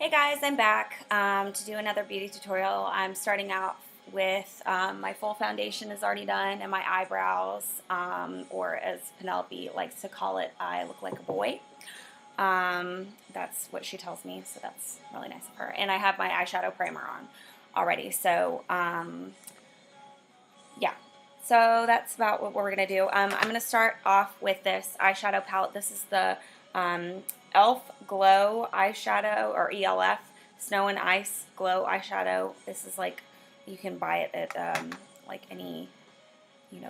Hey guys, I'm back to do another beauty tutorial. I'm starting out with my full foundation is already done and my eyebrows, or as Penelope likes to call it, I look like a boy. That's what she tells me, so that's really nice of her. And I have my eyeshadow primer on already, so yeah. So that's about what we're going to do. I'm going to start off with this eyeshadow palette. This is the e.l.f. Glow eyeshadow, or e.l.f. Snow and Ice Glow eyeshadow. This is like, you can buy it at like any,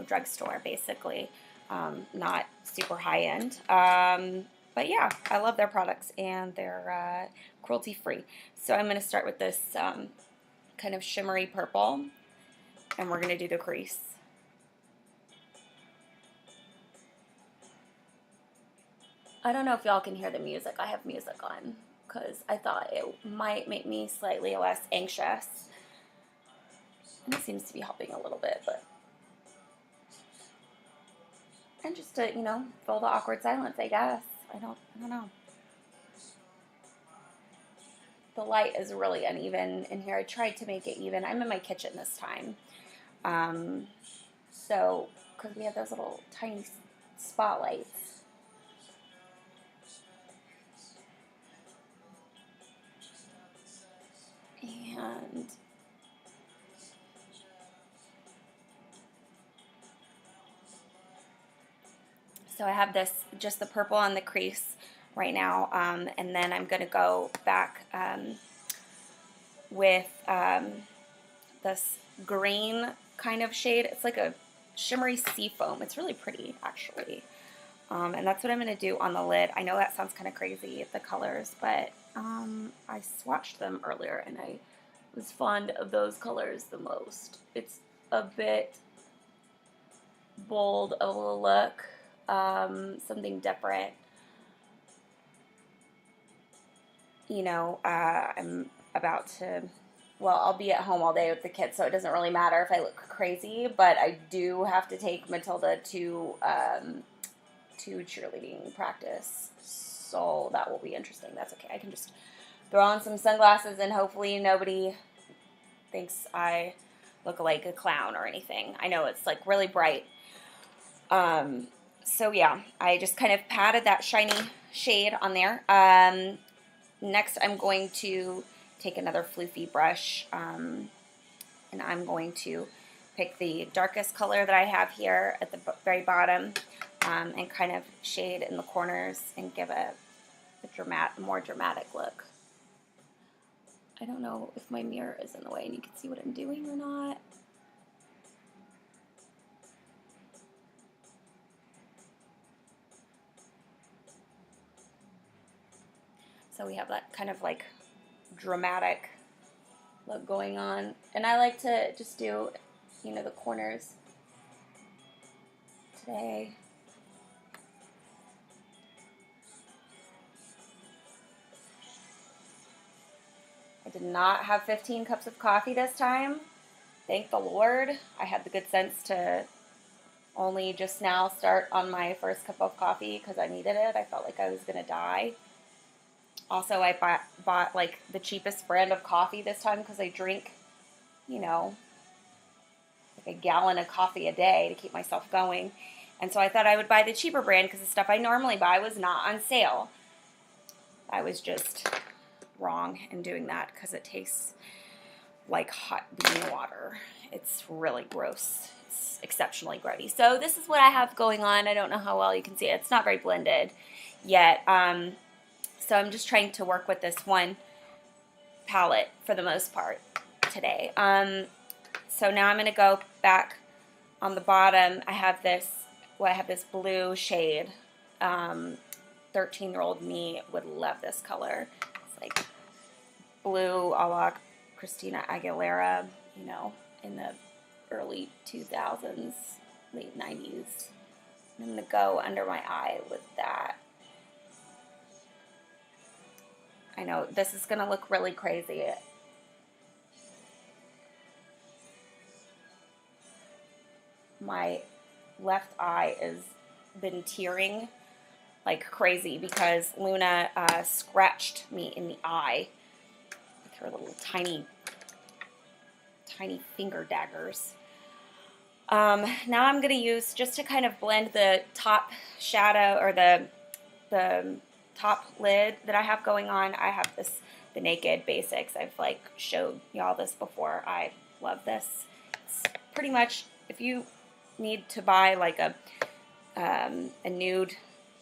drugstore basically. Not super high end. But yeah, I love their products and they're cruelty free. So I'm going to start with this kind of shimmery purple, and we're going to do the crease. I don't know if y'all can hear the music. I have music on because I thought it might make me slightly less anxious. And it seems to be helping a little bit, but. And just to, fill the awkward silence, I guess. I don't know. The light is really uneven in here. I tried to make it even. I'm in my kitchen this time. So, because we have those little tiny spotlights. And so I have this, just the purple on the crease right now, and then I'm going to go back with this green kind of shade. It's like a shimmery sea foam. It's really pretty, actually. And that's what I'm going to do on the lid. I know that sounds kind of crazy, the colors, but I swatched them earlier, and I was fond of those colors the most. It's a bit bold of a look, something different. I'm about to, well, I'll be at home all day with the kids, so it doesn't really matter if I look crazy, but I do have to take Matilda to cheerleading practice, so that will be interesting. That's okay. I can just throw on some sunglasses and hopefully nobody thinks I look like a clown or anything. I know it's like really bright. So yeah, I just kind of patted that shiny shade on there. Next I'm going to take another floofy brush, and I'm going to pick the darkest color that I have here at the very bottom, and kind of shade in the corners and give a more dramatic look. I don't know if my mirror is in the way and you can see what I'm doing or not. So we have that kind of like dramatic look going on. And I like to just do, the corners today. I did not have 15 cups of coffee this time. Thank the Lord. I had the good sense to only just now start on my first cup of coffee because I needed it. I felt like I was going to die. Also, I bought like the cheapest brand of coffee this time because I drink, like a gallon of coffee a day to keep myself going. And so I thought I would buy the cheaper brand because the stuff I normally buy was not on sale. I was just wrong in doing that because it tastes like hot bean water. It's really gross. It's exceptionally grody. So this is what I have going on. I don't know how well you can see it. It's not very blended yet. So I'm just trying to work with this one palette for the most part today. So now I'm going to go back on the bottom. I have this blue shade. 13-year-old me would love this color. It's like blue a la Christina Aguilera, in the early 2000s, late 90s. I'm going to go under my eye with that. I know this is going to look really crazy. My left eye has been tearing like crazy because Luna scratched me in the eye with her little tiny finger daggers. Now I'm going to use, just to kind of blend the top shadow, or the top lid that I have going on, I have this, the Naked Basics. I've like showed y'all this before. I love this. It's pretty much, if you need to buy like a nude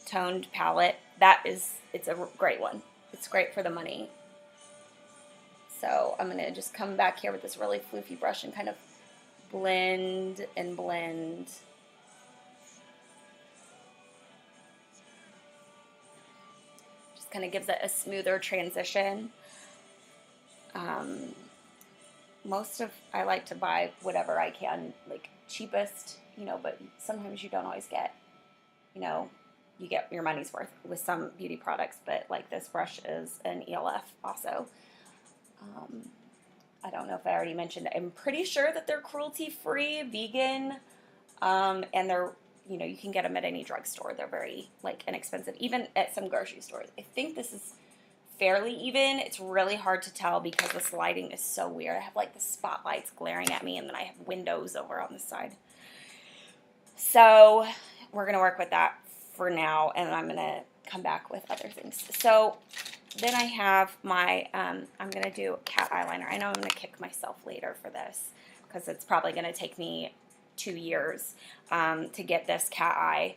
toned palette, it's a great one. It's great for the money. So I'm going to just come back here with this really floofy brush and kind of blend and blend. Just kind of gives it a smoother transition. I like to buy whatever I can, like cheapest, you know, but sometimes you don't always get, you know, you get your money's worth with some beauty products, but like this brush is an e.l.f. also. I don't know if I already mentioned, I'm pretty sure that they're cruelty-free, vegan, and they're, you know, you can get them at any drugstore. They're very, like, inexpensive, even at some grocery stores. I think this is fairly even. It's really hard to tell because this lighting is so weird. I have, like, the spotlights glaring at me, and then I have windows over on the side. So we're going to work with that for now, and I'm going to come back with other things. So then I have my, I'm going to do cat eyeliner. I know I'm going to kick myself later for this because it's probably going to take me 2 years to get this cat eye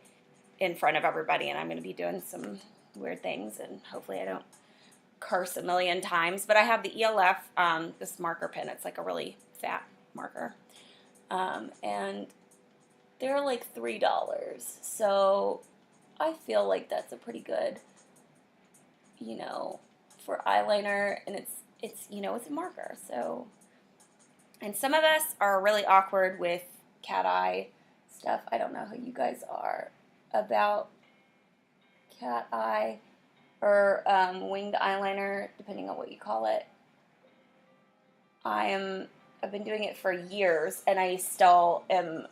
in front of everybody, and I'm going to be doing some weird things, and hopefully I don't curse a million times. But I have the e.l.f. This marker pen. It's like a really fat marker, and they're like $3, so I feel like that's a pretty good, you know, for eyeliner, and it's you know, it's a marker. So, and some of us are really awkward with cat eye stuff. I don't know how you guys are about cat eye or winged eyeliner, depending on what you call it. I've been doing it for years, and I still am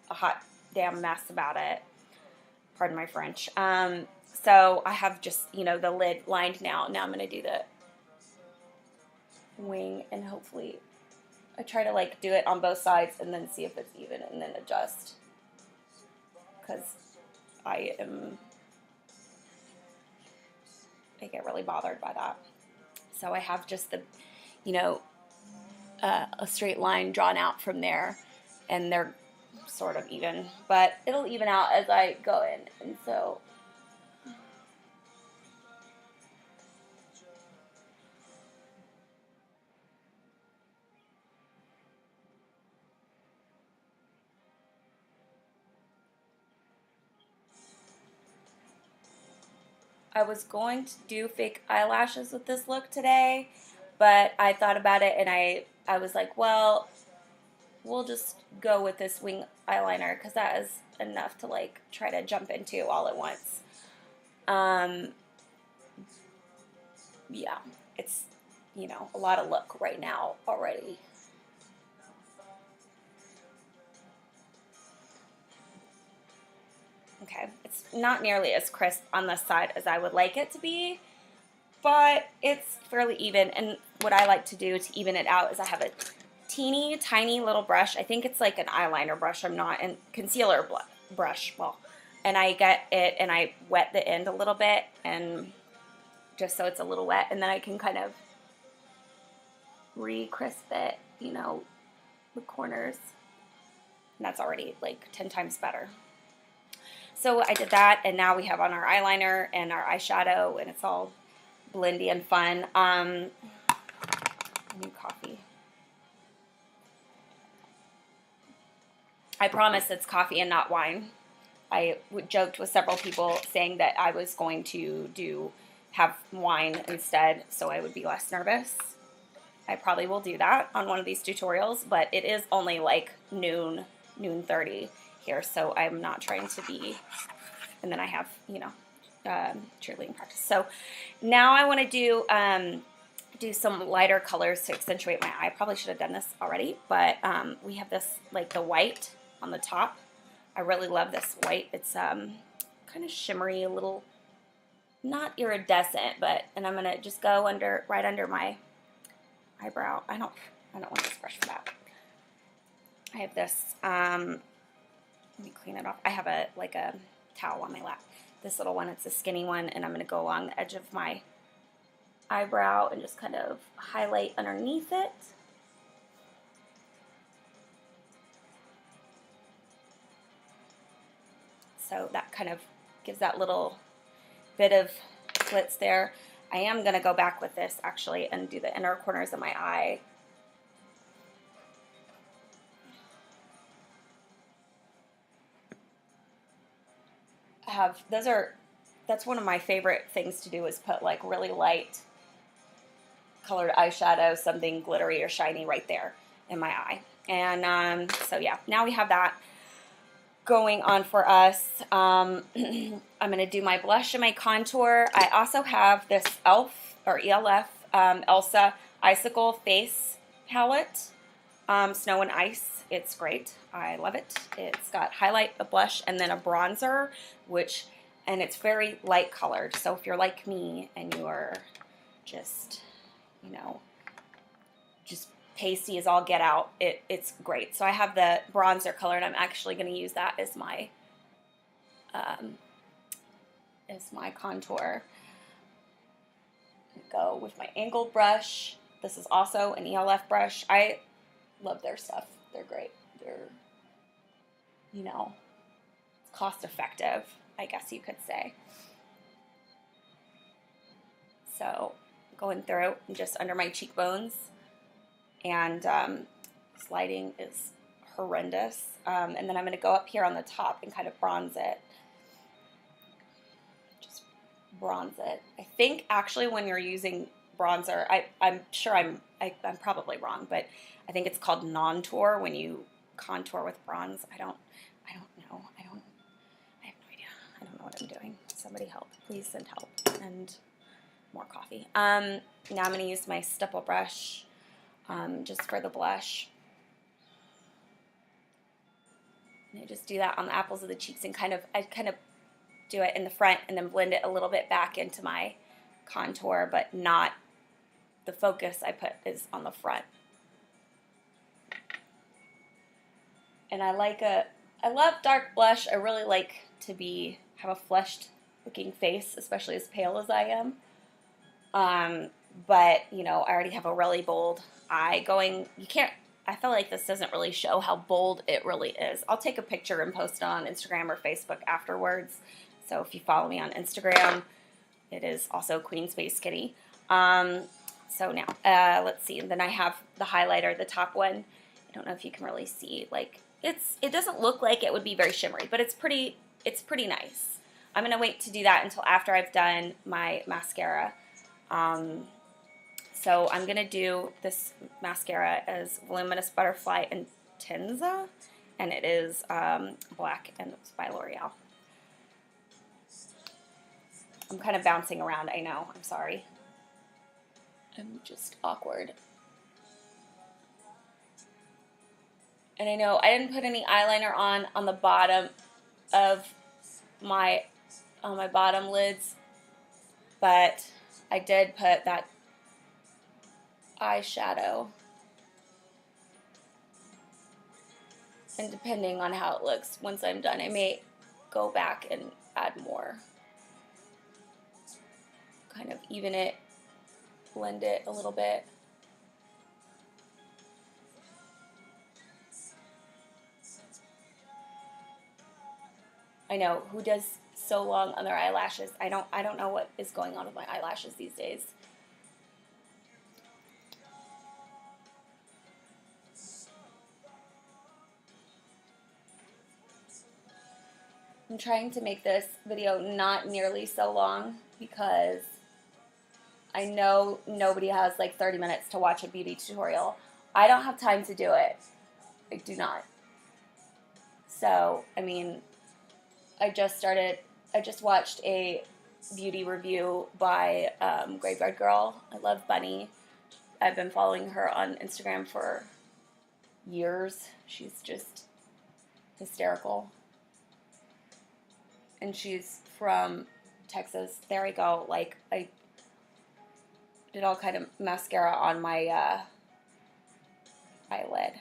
a hot damn mess about it. Pardon my French. So I have just, you know, the lid lined now. Now I'm going to do the wing, and hopefully I try to like do it on both sides and then see if it's even and then adjust, because I get really bothered by that. So I have just the, you know, a straight line drawn out from there, and they're sort of even, but it'll even out as I go in. And so I was going to do fake eyelashes with this look today, but I thought about it, and I was like, well, we'll just go with this wing eyeliner because that is enough to like try to jump into all at once. Yeah, it's, you know, a lot of look right now already. Okay, it's not nearly as crisp on this side as I would like it to be, but it's fairly even. And what I like to do to even it out is I have a teeny tiny little brush. I think it's like an eyeliner brush. I'm not, and concealer brush. Well, and I get it and I wet the end a little bit, and just so it's a little wet, and then I can kind of re-crisp it, you know, the corners. And that's already like 10 times better. So I did that, and now we have on our eyeliner and our eyeshadow, and it's all blendy and fun. I need coffee. I promise it's coffee and not wine. I joked with several people saying that I was going to have wine instead, so I would be less nervous. I probably will do that on one of these tutorials, but it is only like noon 30 here, so I'm not trying to be, and then I have, you know, cheerleading practice. So now I want to do some lighter colors to accentuate my eye. I probably should have done this already, but we have this, like the white on the top. I really love this white. It's kind of shimmery, a little, not iridescent, but, and I'm going to just go right under my eyebrow. I don't want this brush for that. I have this, let me clean it off. I have a towel on my lap. This little one, it's a skinny one, and I'm going to go along the edge of my eyebrow and just kind of highlight underneath it. So that kind of gives that little bit of slits there. I am going to go back with this actually and do the inner corners of my eye. That's one of my favorite things to do, is put like really light colored eyeshadow, something glittery or shiny right there in my eye. And so yeah, now we have that going on for us. I'm going to do my blush and my contour. I also have this e.l.f. or e.l.f. Elsa Icicle Face Palette, Snow and Ice. It's great. I love it. It's got highlight, a blush, and then a bronzer, and it's very light colored. So if you're like me and you're just, you know, just pasty as all get out, it's great. So I have the bronzer color, and I'm actually going to use that as my contour. Go with my angled brush. This is also an e.l.f. brush. I love their stuff. They're great. They're, you know, cost effective, I guess you could say. So going through and just under my cheekbones, and this lighting is horrendous. And then I'm going to go up here on the top and kind of bronze it. Just bronze it. I think actually when you're using bronzer, I'm sure I'm probably wrong, but I think it's called non-tour when you contour with bronze. I don't know. I have no idea. I don't know what I'm doing. Somebody help. Please send help. And more coffee. Now I'm going to use my stipple brush just for the blush. And I just do that on the apples of the cheeks, and I kind of do it in the front and then blend it a little bit back into my contour, but not the focus I put is on the front. And I love dark blush. I really like to have a flushed looking face, especially as pale as I am. But you know, I already have a really bold eye going. I feel like this doesn't really show how bold it really is. I'll take a picture and post it on Instagram or Facebook afterwards. So if you follow me on Instagram, it is also Queen Space Kitty. So now, let's see. And then I have the highlighter, the top one. I don't know if you can really see. Like it doesn't look like it would be very shimmery, but it's pretty nice. I'm gonna wait to do that until after I've done my mascara. So I'm gonna do this mascara as Voluminous Butterfly Intenza, and it is black, and it's by L'Oreal. I'm kind of bouncing around, I know, I'm sorry. I'm just awkward. And I know I didn't put any eyeliner on the bottom of my bottom lids, but I did put that eyeshadow. And depending on how it looks, once I'm done, I may go back and add more. Kind of even it, blend it a little bit. I know, who does so long on their eyelashes? I don't know what is going on with my eyelashes these days. I'm trying to make this video not nearly so long because I know nobody has like 30 minutes to watch a beauty tutorial. I don't have time to do it. I do not. So, I mean, I just watched a beauty review by Graveyard Girl. I love Bunny. I've been following her on Instagram for years. She's just hysterical. And she's from Texas. There we go. Like, did all kind of mascara on my eyelid.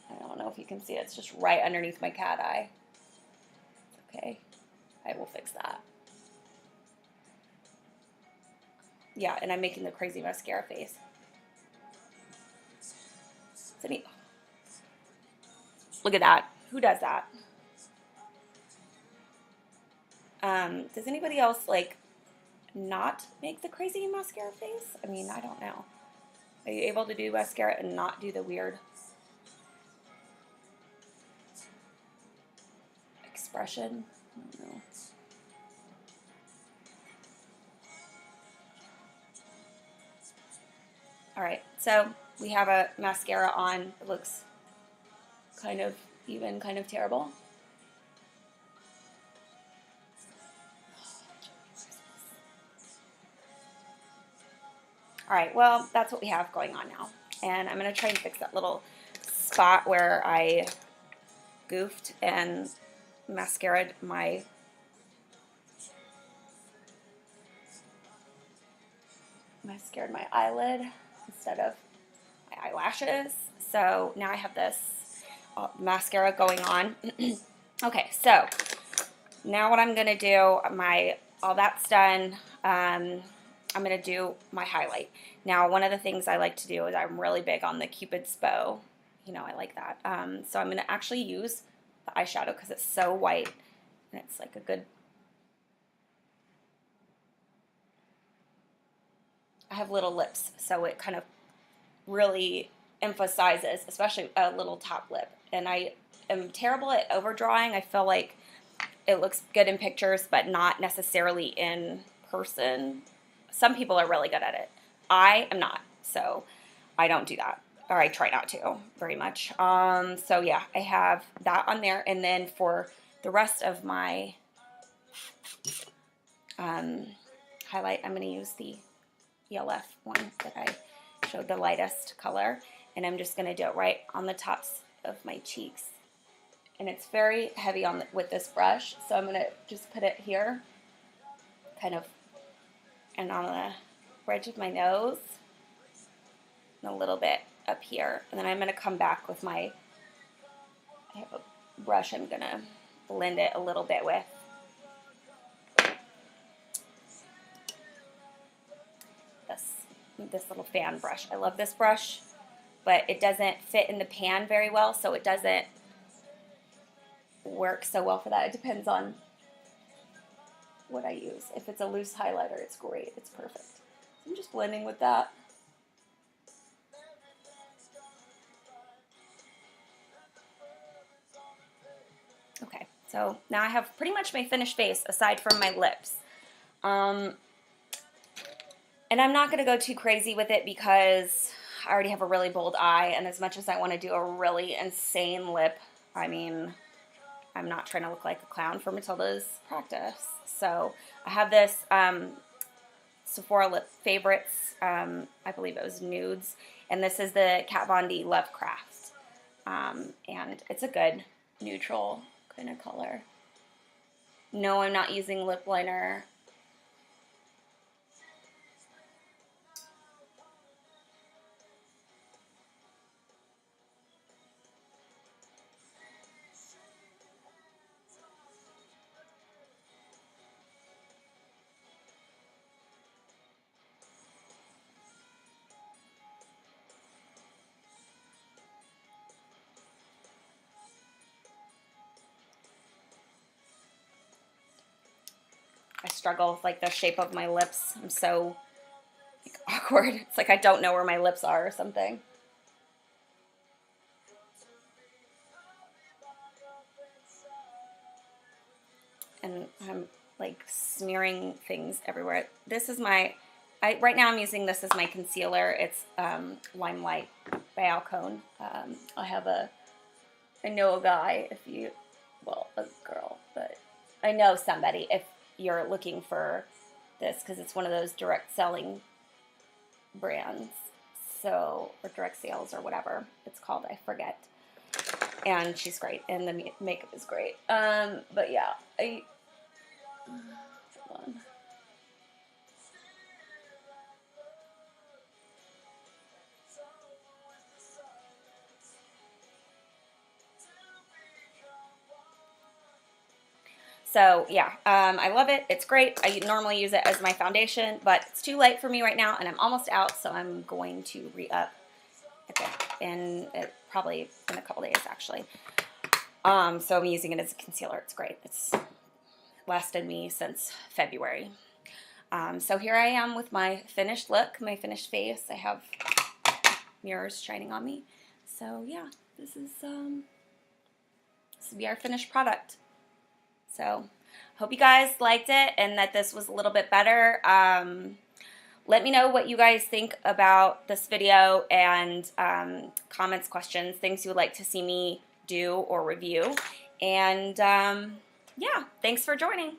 I don't know if you can see it. It's just right underneath my cat eye. Okay, I will fix that. Yeah, and I'm making the crazy mascara face. Look at that. Who does that? Does anybody else like not make the crazy mascara face? I mean, I don't know. Are you able to do mascara and not do the weird expression? I don't know. All right, so we have a mascara on. It looks kind of even, kind of terrible. All right, well, that's what we have going on now. And I'm going to try and fix that little spot where I goofed and mascaraed my eyelid instead of my eyelashes. So now I have this mascara going on. Okay, so now what I'm going to do, all that's done. I'm going to do my highlight. Now, one of the things I like to do is I'm really big on the Cupid's bow. You know, I like that. So I'm going to actually use the eyeshadow because it's so white and it's like a good... I have little lips, so it kind of really emphasizes, especially a little top lip. And I am terrible at overdrawing. I feel like it looks good in pictures, but not necessarily in person. Some people are really good at it. I am not, so I don't do that, or I try not to very much. So yeah, I have that on there, and then for the rest of my highlight, I'm going to use the e.l.f. one that I showed the lightest color, and I'm just going to do it right on the tops of my cheeks. And it's very heavy with this brush, so I'm going to just put it here, kind of, and on the bridge of my nose, and a little bit up here. And then I'm going to come back with I have a brush I'm going to blend it a little bit with. This little fan brush. I love this brush, but it doesn't fit in the pan very well, so it doesn't work so well for that. It depends on what I use. If it's a loose highlighter, it's great. It's perfect. I'm just blending with that. Okay, so now I have pretty much my finished face aside from my lips. And I'm not going to go too crazy with it because I already have a really bold eye, and as much as I want to do a really insane lip, I mean, I'm not trying to look like a clown for Matilda's practice. So I have this Sephora Lip Favorites, I believe it was Nudes, and this is the Kat Von D Lovecraft. And it's a good neutral kind of color. No, I'm not using lip liner. I struggle with like the shape of my lips. I'm so like, awkward. It's like I don't know where my lips are or something. And I'm like smearing things everywhere. This is right now I'm using this as my concealer. It's Limelight by Alcone. I know a guy, a girl, but I know somebody if you're looking for this, because it's one of those direct selling brands, or direct sales or whatever it's called, I forget. And she's great, and the makeup is great. But yeah, hold on. So yeah, I love it. It's great. I normally use it as my foundation, but it's too late for me right now, and I'm almost out, so I'm going to re-up probably in a couple days, actually. So I'm using it as a concealer. It's great. It's lasted me since February. So here I am with my finished look, my finished face. I have mirrors shining on me. So yeah, this will be our finished product. So hope you guys liked it and that this was a little bit better. Let me know what you guys think about this video, and comments, questions, things you would like to see me do or review. And yeah, thanks for joining.